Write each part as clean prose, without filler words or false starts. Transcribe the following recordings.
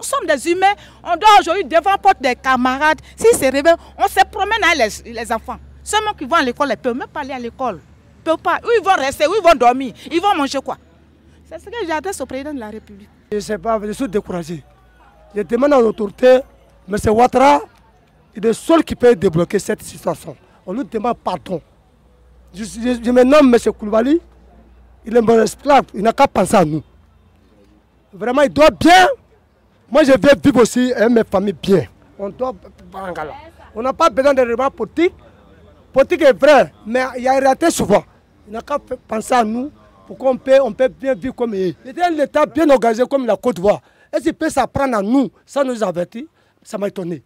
Nous sommes des humains, on doit aujourd'hui devant la porte des camarades. S'ils se réveillent, on se promène avec les enfants. Seulement qui vont à l'école, ils ne peuvent même pas aller à l'école. Ils peuvent pas. Où ils vont rester, où ils vont dormir, ils vont manger quoi? C'est ce que j'adresse au président de la République. Je ne sais pas, je suis découragé. Je demande à l'autorité, M. Ouattara, il est le seul qui peut débloquer cette situation. On lui demande pardon. Je me nomme M. Koulibaly, il est mon esclave, il n'a qu'à penser à nous. Vraiment, il doit bien. Moi, je veux vivre aussi avec mes familles bien. On doit. On n'a pas besoin de règlement politique. Politique est vrai, mais il y a raté souvent. Il n'a qu'à penser à nous pour qu'on peut bien vivre comme eux. C'est un État bien organisé comme la Côte d'Ivoire. Est-ce qu'il peut s'apprendre à nous sans nous avertir? Ça m'a étonné.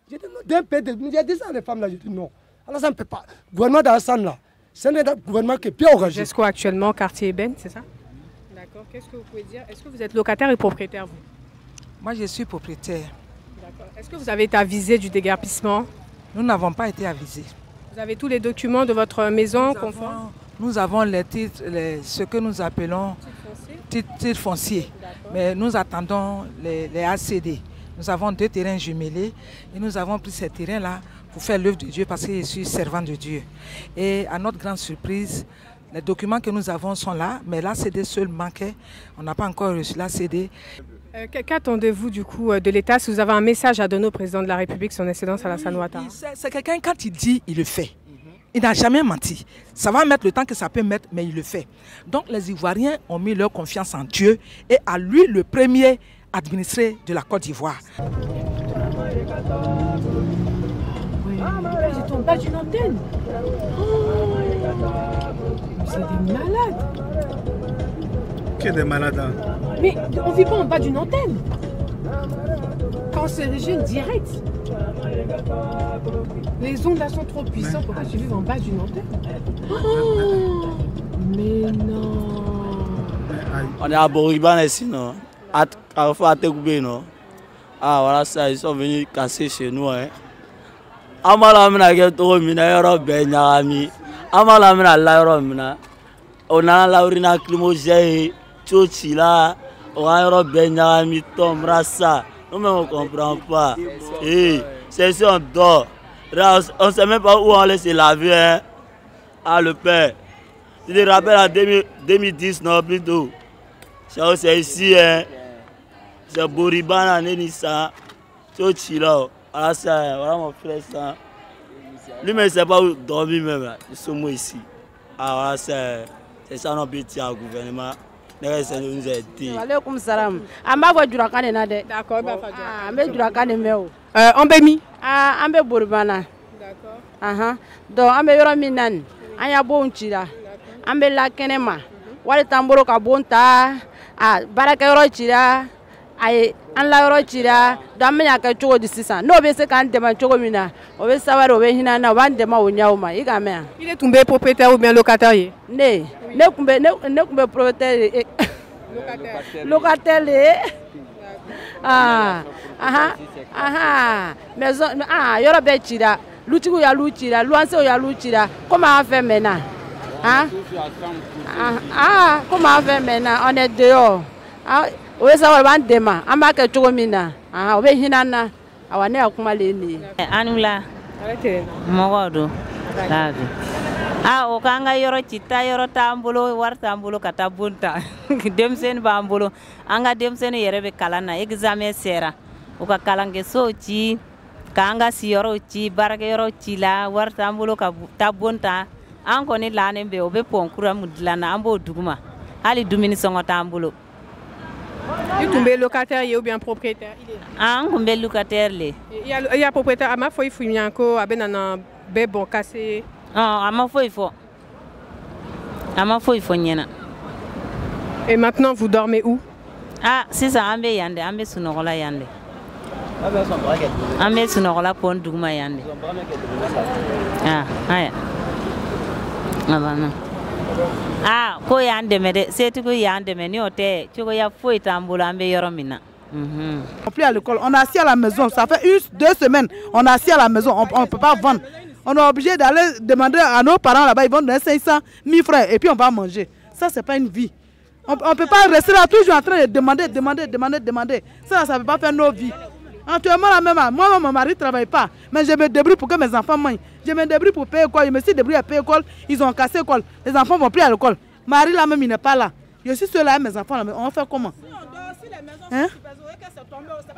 J'ai dit ça à les femmes là, j'ai dit non. Alors ça ne peut pas. Le gouvernement d'Assane là, c'est un gouvernement qui est bien organisé. GESCO actuellement, quartier Eben, c'est ça? D'accord. Qu'est-ce que vous pouvez dire? Est-ce que vous êtes locataire et propriétaire, vous? Moi, je suis propriétaire. D'accord. Est-ce que vous avez été avisé du déguerpissement? Nous n'avons pas été avisés. Vous avez tous les documents de votre maison conformes? Nous avons les titres, ce que nous appelons titres fonciers. Mais nous attendons les ACD. Nous avons 2 terrains jumelés et nous avons pris ces terrains-là pour faire l'œuvre de Dieu parce que je suis servant de Dieu. Et à notre grande surprise, les documents que nous avons sont là, mais l'ACD seul manquait. On n'a pas encore reçu l'ACD. Qu'attendez-vous du coup de l'État si vous avez un message à donner au président de la République, son Excellence Alassane Ouattara? C'est quelqu'un, quand il dit, il le fait. Il n'a jamais menti. Ça va mettre le temps que ça peut mettre, mais il le fait. Donc les Ivoiriens ont mis leur confiance en Dieu et à lui le premier administré de la Côte d'Ivoire. J'étais en bas d'une antenne. Oh, c'est des malades. Qui est des malades hein? Mais on ne vit pas en bas d'une antenne. Quand c'est régime direct. Les ondes là sont trop puissantes. Pourquoi tu vis en bas d'une antenne? Oh, mais non. On est à Boriban ici, non? À Tegoubé, non? Ah voilà ça, ils sont venus casser chez nous. Hein. Amalamina Geto Mina Yoro Benyami. Amalamina Lauromina. On a Laurina Climogé, Chochila, Oyoro Benyami, Tom Rassa. Nous ne on comprend pas. C'est si on dort. On ne sait même pas où on laisse laver. Hein. Ah le père. Tu te rappelles en 2010, non plutôt. C'est ici, hein. C'est Boribana, Nenissa, Chochila. Voilà ça, voilà mon frère ça. Lui, mais il ne sait pas où dormir même. Ils sont moi ici. Ah voilà c'est ça notre petit gouvernement. Nous nous aider. Alaikum salam. Amba voit du rakane na de. D'accord, Ambe du rakane meo. Ambemi. Ambe Boribana. D'accord. Donc ambe yoro minan. Anya bon chira. Ambe la kenema. Wale tamboro ka bonta. Baraka yoro chira. Ay an la yoro chira. Donc me yaka chogo di sisan. No be se kan dema chogo mina. O be sawari o be hinana o ban dema o nyauma. Iga me. Il est tombé propriétaire ou bien locataire? Ne. Ne kumbe propriétaire. Locataire. Maison yoro be chira. Luchigu ya luchira, luanse ya luchira. Comment on fait maintenant? Comment on fait maintenant? On est dehors. On va savoir ban dema. Amba ke chogomina. On va hinana. Awane akuma leni. Anula. Arrêtez. Mogodo. Lagi. O kanga yoro chita yoro tambulo war tambulo kata bunta. Demsen bambulo. Anga demsen yerebe kalana examen sera. Uka kalange sochi. Kanga si yoro chi barake yoro chila war tambulo ka tabunta. Anko ni lane be obe ponkura mudlana ambo duguma. Ali dumini songo tambulo. Il est tombé locataire ou bien propriétaire? Tombé locataire. Il y a propriétaire. Ama foi fumianko abenana be bon cassé. Ama foi nyena. Et maintenant vous dormez où? C'est ça, ambe yande, ambe sunorola yande. Ambe sunorola pon duguma yande. Aya. Ko yande mede, c'est tout yande meni ote, tu ya foi tambula ambe yoromina. On plus à l'école, on est assis à la maison, ça fait 2 semaines, on est assis à la maison, on ne peut pas vendre. On est obligé d'aller demander à nos parents là-bas, ils vont donner 500 000 francs et puis on va manger. Ça, c'est pas une vie. On ne peut pas rester là toujours en train de demander. Ça ne peut pas faire nos vies. Actuellement, moi, mon mari ne travaille pas, mais je me débrouille pour que mes enfants mangent. Je me débrouille pour payer l'école. Je me suis débrouillé à payer l'école. Ils ont cassé l'école. Les enfants ne vont plus à l'école. Marie là même, il n'est pas là. Je suis seule là, mes enfants là. On fait comment? Hein?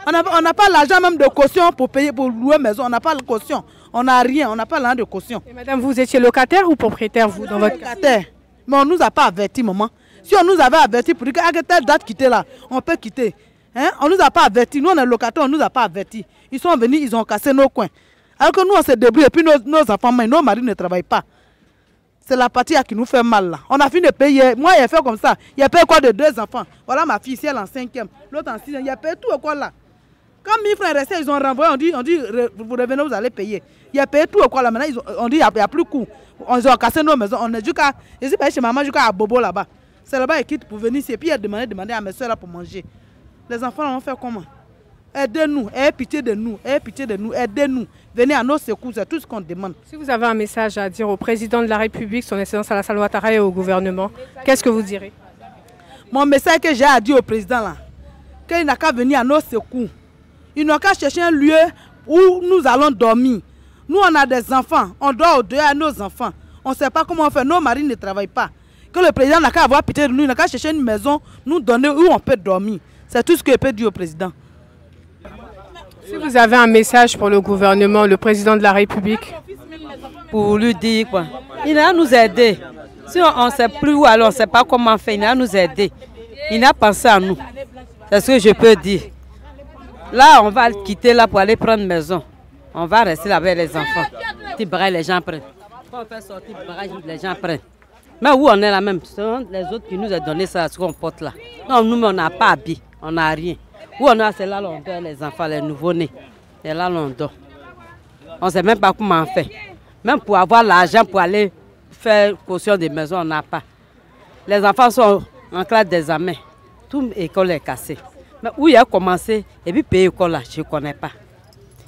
On n'a pas l'argent même de caution pour payer, pour louer maison. On n'a pas de caution. On n'a rien. On n'a pas l'argent de caution. Et madame, vous étiez locataire ou propriétaire, vous, dans votre locataire? Mais on ne nous a pas averti, maman. Si on nous avait averti pour dire qu'à telle date quitter là, on peut quitter. Hein? On ne nous a pas averti. Nous, on est locataires, on ne nous a pas averti. Ils sont venus, ils ont cassé nos coins. Alors que nous, on s'est débrouillé. Et puis nos enfants, nos maris ne travaillent pas. C'est la partie qui nous fait mal là. On a fini de payer. Moi, il a fait comme ça. Il a payé quoi de 2 enfants. Voilà ma fille, elle en 5e. L'autre en 6e. Il a payé tout quoi là. Quand 1000 francs restés, ils ont renvoyé. On dit vous revenez, vous allez payer. Il a payé tout quoi là. Maintenant, on dit il n'y a plus de coût. Ils ont cassé nos maisons. On est jusqu'à. Je suis payé chez maman jusqu'à Bobo là-bas. C'est là-bas qu'ils quittent pour venir ici. Et puis il a demandé à mes soeurs là pour manger. Les enfants ont fait comment? Aidez-nous, ayez pitié de nous, aidez-nous. Venez à nos secours, c'est tout ce qu'on demande. Si vous avez un message à dire au président de la République, son Excellence Alassane Ouattara et au gouvernement, qu'est-ce que vous direz? Mon message que j'ai à dire au président là, qu'il n'a qu'à venir à nos secours. Il n'a qu'à chercher un lieu où nous allons dormir. Nous on a des enfants, on doit au-dehors à nos enfants. On ne sait pas comment on fait, nos maris ne travaillent pas. Que le président n'a qu'à avoir pitié de nous, il n'a qu'à chercher une maison, nous donner où on peut dormir. C'est tout ce que peut dire au président. Si vous avez un message pour le gouvernement, le président de la République, pour lui dire quoi, il va nous aider. Si on ne sait plus où alors on ne sait pas comment faire, il va nous aider. Il a pensé à nous. C'est ce que je peux dire. Là, on va quitter là pour aller prendre une maison. On va rester là avec les enfants. Petit barrage, les gens prennent. Quand on fait sortir le barrage, les gens prennent. Mais où on est là même, ce sont les autres qui nous ont donné ça, ce qu'on porte là. Non, nous, on n'a pas habillé, on n'a rien. Où on a, c'est là l'on dort, les enfants, les nouveau-nés. C'est là l'on dort. On ne sait même pas comment on fait. Même pour avoir l'argent pour aller faire caution des maisons, on n'a pas. Les enfants sont en classe d'examen. Toute l'école est cassée. Mais où il a commencé, et puis payer l'école là, je ne connais pas.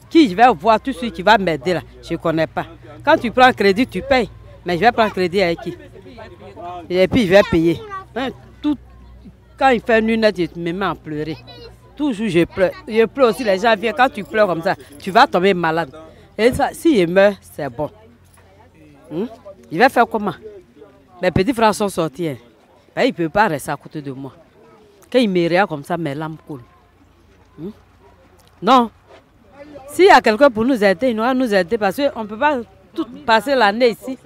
Qui je vais voir, tout celui qui va m'aider là, je ne connais pas. Quand tu prends crédit, tu payes. Mais je vais prendre crédit avec qui? Et puis je vais payer. Quand il fait une lunette, je me mets à pleurer. Toujours je pleure. Je pleure aussi, les gens viennent. Quand tu pleures comme ça, tu vas tomber malade. Et ça, si il meurt, c'est bon. Il va faire comment? Mes petits frères sont sortis. Ben, il ne peut pas rester à côté de moi. Quand il me regarde comme ça, mes larmes coulent. Non. S'il y a quelqu'un pour nous aider, il doit nous aider parce qu'on ne peut pas tout passer l'année ici.